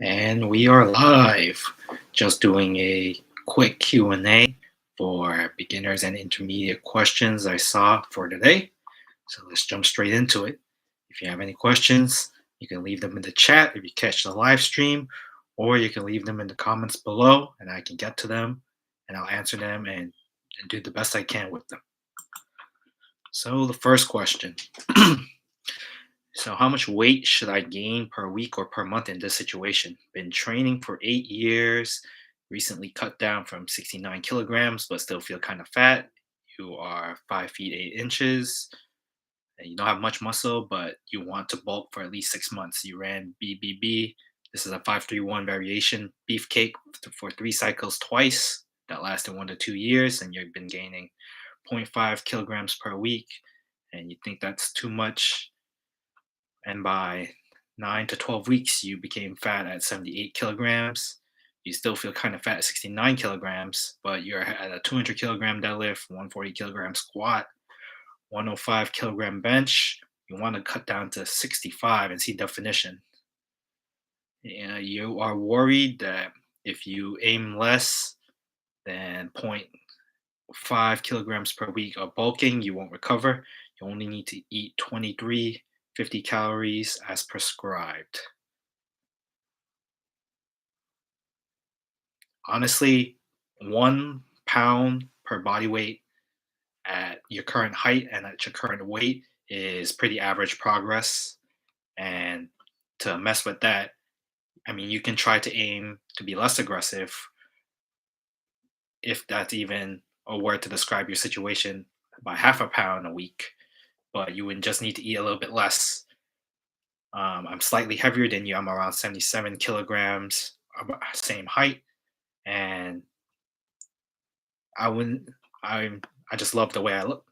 And we are live. Just doing a quick Q&A for beginners and intermediate questions I saw for today. So let's jump straight into it. If you have any questions, you can leave them in the chat if you catch the live stream, or you can leave them in the comments below and I can get to them and I'll answer them and do the best I can with them. So the first question. So, how much weight should I gain per week or per month in this situation? Been training for 8 years, recently cut down from 69 kilograms, but still feel kind of fat. You are 5 feet 8 inches, and you don't have much muscle, but you want to bulk for at least 6 months. You ran BBB. This is a 531 variation beefcake for 3 cycles twice. That lasted 1 to 2 years, and you've been gaining zero point 0.5 kilograms per week, and you think that's too much, and by 9 to 12 weeks, you became fat at 78 kilograms. You still feel kind of fat at 69 kilograms, but you're at a 200 kilogram deadlift, 140 kilogram squat, 105 kilogram bench. You want to cut down to 65 and see definition. You are worried that if you aim less than 0.5 kilograms per week of bulking, you won't recover. You only need to eat 2350 calories as prescribed. Honestly, 1 pound per body weight at your current height and at your current weight is pretty average progress. And to mess with that, I mean, you can try to aim to be less aggressive, if that's even a word to describe your situation, by half a pound a week, but you would just need to eat a little bit less. I'm slightly heavier than you. I'm around 77 kilograms, same height, and I wouldn't. I just love the way I look.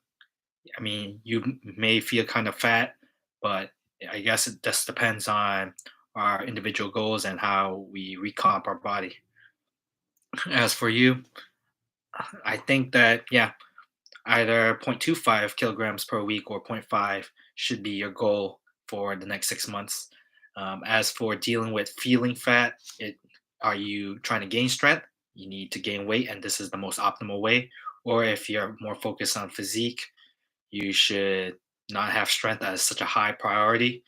I mean, you may feel kind of fat, but I guess it just depends on our individual goals and how we recomp our body. As for you, I think that yeah, either 0.25 kilograms per week or zero point 0.5 should be your goal for the next 6 months. As for dealing with feeling fat, are you trying to gain strength? You need to gain weight, and this is the most optimal way. Or if you're more focused on physique, you should not have strength as such a high priority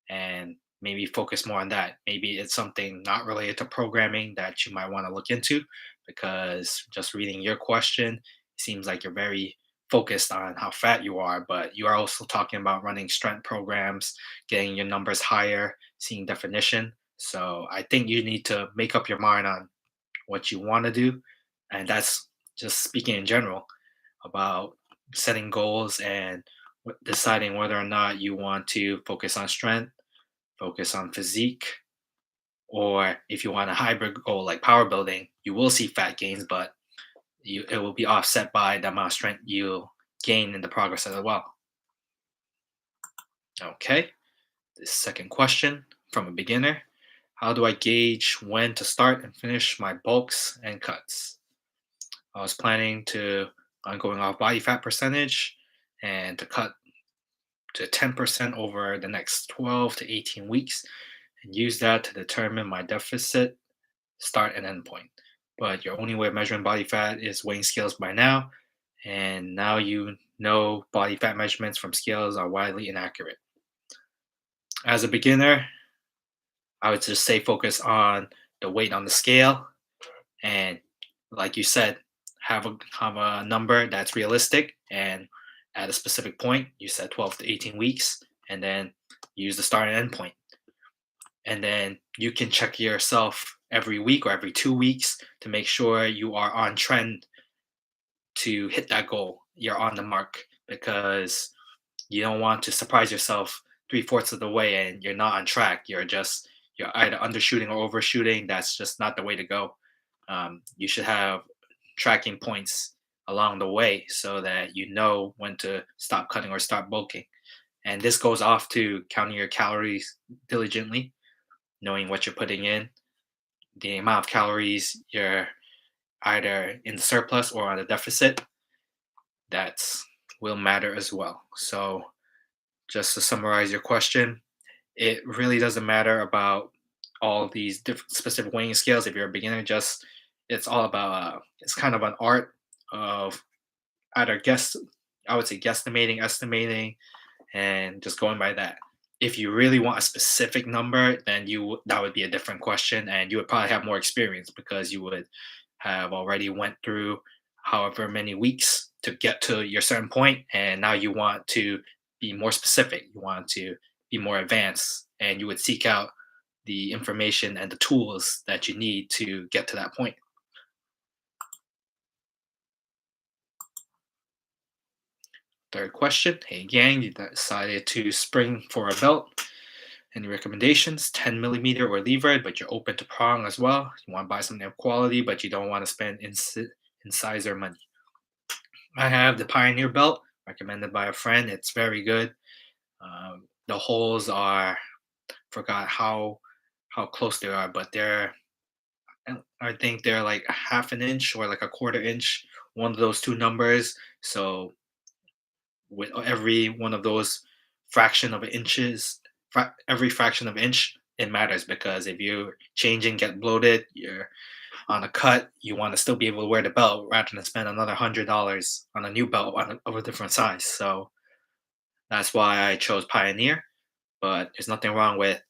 and maybe focus more on that. Maybe it's something not related to programming that you might want to look into, because just reading your question, it seems like you're very focused on how fat you are, but you are also talking about running strength programs, getting your numbers higher, seeing definition. So I think you need to make up your mind on what you want to do. And that's just speaking in general about setting goals and deciding whether or not you want to focus on strength, focus on physique, or if you want a hybrid goal like power building, you will see fat gains, but it will be offset by the amount of strength you gain in the progress as well. Okay, the second question from a beginner. How do I gauge when to start and finish my bulks and cuts? I was planning to on going off body fat percentage and to cut to 10% over the next 12 to 18 weeks and use that to determine my deficit, start, and end point. But your only way of measuring body fat is weighing scales by now, and now you know body fat measurements from scales are widely inaccurate. As a beginner, I would just say focus on the weight on the scale, and like you said, have a number that's realistic, and at a specific point, you said 12 to 18 weeks, and then use the start and end point. And then you can check yourself every week or every 2 weeks to make sure you are on trend to hit that goal. You're on the mark, because you don't want to surprise yourself three-fourths of the way and you're not on track. You're either undershooting or overshooting. That's just not the way to go. You should have tracking points along the way so that you know when to stop cutting or start bulking. And this goes off to counting your calories diligently, knowing what you're putting in, the amount of calories you're either in surplus or on a deficit. That will matter as well. So, just to summarize your question, it really doesn't matter about all these different specific weighing scales. If you're a beginner, just it's all about it's kind of an art of either guess I would say guesstimating, estimating, and just going by that. If you really want a specific number, then that would be a different question, and you would probably have more experience because you would have already went through however many weeks to get to your certain point, and now you want to be more specific. You want to be more advanced, and you would seek out the information and the tools that you need to get to that point. Third question: Hey gang, you decided to spring for a belt. Any recommendations? 10 millimeter or lever, but you're open to prong as well. You want to buy something of quality, but you don't want to spend incisor money. I have the Pioneer belt, recommended by a friend. It's very good. The holes are forgot how close they are, but I think they're like a half an inch or like a quarter inch, one of those two numbers. So with every one of those fraction of inches, every fraction of inch, it matters because if you changing get bloated, you're on a cut, you want to still be able to wear the belt rather than spend another $100 on a new belt of a different size. So that's why I chose Pioneer. But there's nothing wrong with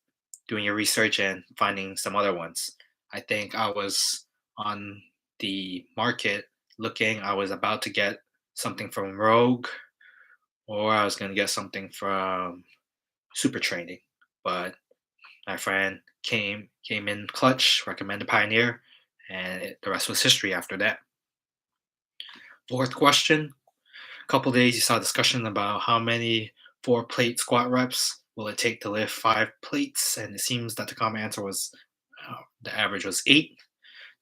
doing your research and finding some other ones. I think I was on the market looking. I was about to get something from Rogue, or I was going to get something from Super Training, but my friend came in clutch, recommended Pioneer, and the rest was history after that. Fourth question: a couple days you saw discussion about how many four-plate squat reps will it take to lift 5 plates, and it seems that the common answer was the average was 8.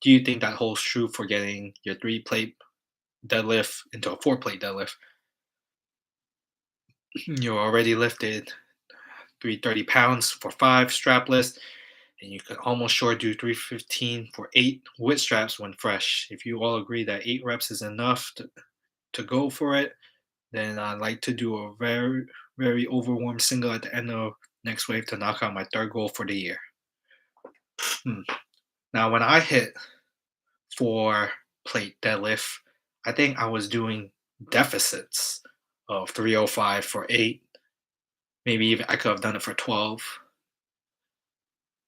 Do you think that holds true for getting your 3-plate deadlift into a 4-plate deadlift? You already lifted 330 pounds for 5 strapless, and you could almost sure do 315 for 8 with straps when fresh. If you all agree that 8 reps is enough to go for it, then I'd like to do a very overwarm single at the end of next wave to knock out my third goal for the year. Hmm. Now, when I hit 4-plate deadlift, I think I was doing deficits of 305 for 8. Maybe even I could have done it for 12,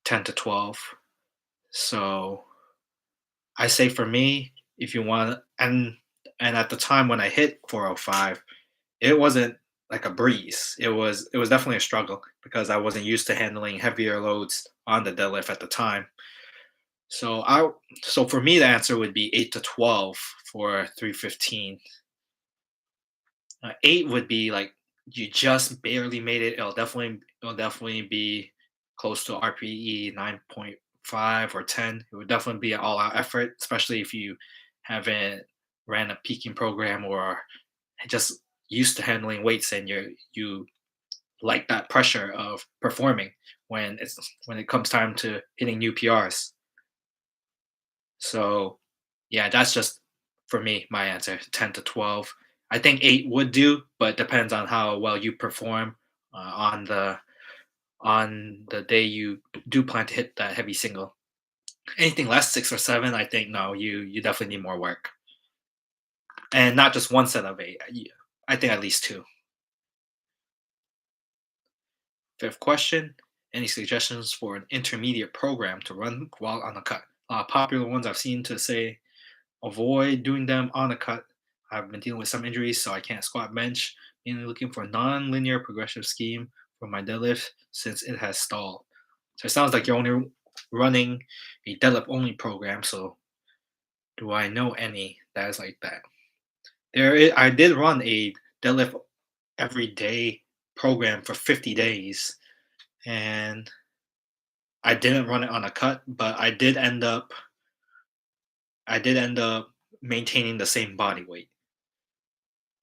10 to 12. So I say for me, if you want, and at the time when I hit 405, it wasn't like a breeze. It was definitely a struggle because I wasn't used to handling heavier loads on the deadlift at the time. So so for me the answer would be 8 to 12 for 315. 8 would be like you just barely made it. It'll definitely be close to RPE 9.5 or 10. It would definitely be an all-out effort, especially if you haven't ran a peaking program or just used to handling weights and you like that pressure of performing when it comes time to hitting new PRs. So yeah, that's just for me my answer, 10 to 12. I think 8 would do, but depends on how well you perform on the day you do plan to hit that heavy single. Anything less 6 or 7, I think no, you definitely need more work. And not just one set of 8. I think at least 2. Fifth question: Any suggestions for an intermediate program to run while on the cut? Popular ones I've seen to say avoid doing them on the cut. I've been dealing with some injuries, so I can't squat bench. Mainly looking for a non-linear progressive scheme for my deadlift since it has stalled. So it sounds like you're only running a deadlift only program. So do I know any that is like that? I did run a deadlift every day program for 50 days, and I didn't run it on a cut, but I did end up maintaining the same body weight.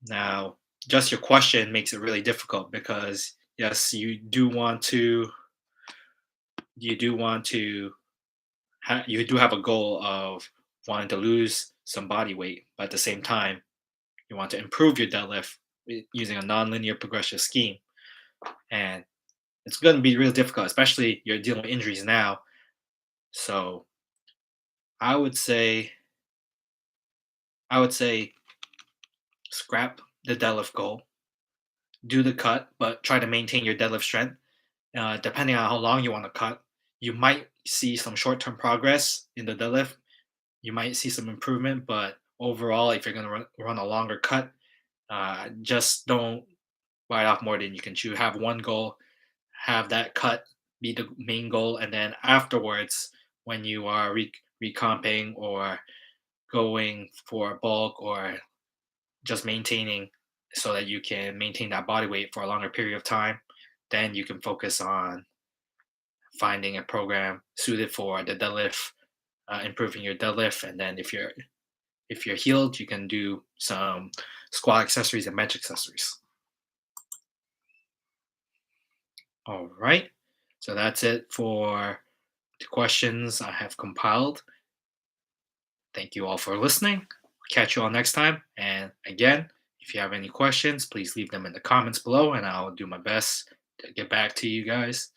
Now, just your question makes it really difficult because yes, you do have a goal of wanting to lose some body weight, but at the same time, you want to improve your deadlift using a nonlinear progressive scheme, and it's going to be real difficult, especially you're dealing with injuries now. So I would say I would say scrap the deadlift goal, do the cut, but try to maintain your deadlift strength. Depending on how long you want to cut, you might see some short-term progress in the deadlift. You might see some improvement, but overall, if you're going to run a longer cut, just don't bite off more than you can chew. Have one goal, have that cut be the main goal, and then afterwards, when you are recomping or going for bulk or just maintaining so that you can maintain that body weight for a longer period of time, then you can focus on finding a program suited for the deadlift, improving your deadlift, and then if you're healed, you can do some squat accessories and bench accessories. All right, so that's it for the questions I have compiled. Thank you all for listening. Catch you all next time. And again, if you have any questions, please leave them in the comments below, and I'll do my best to get back to you guys.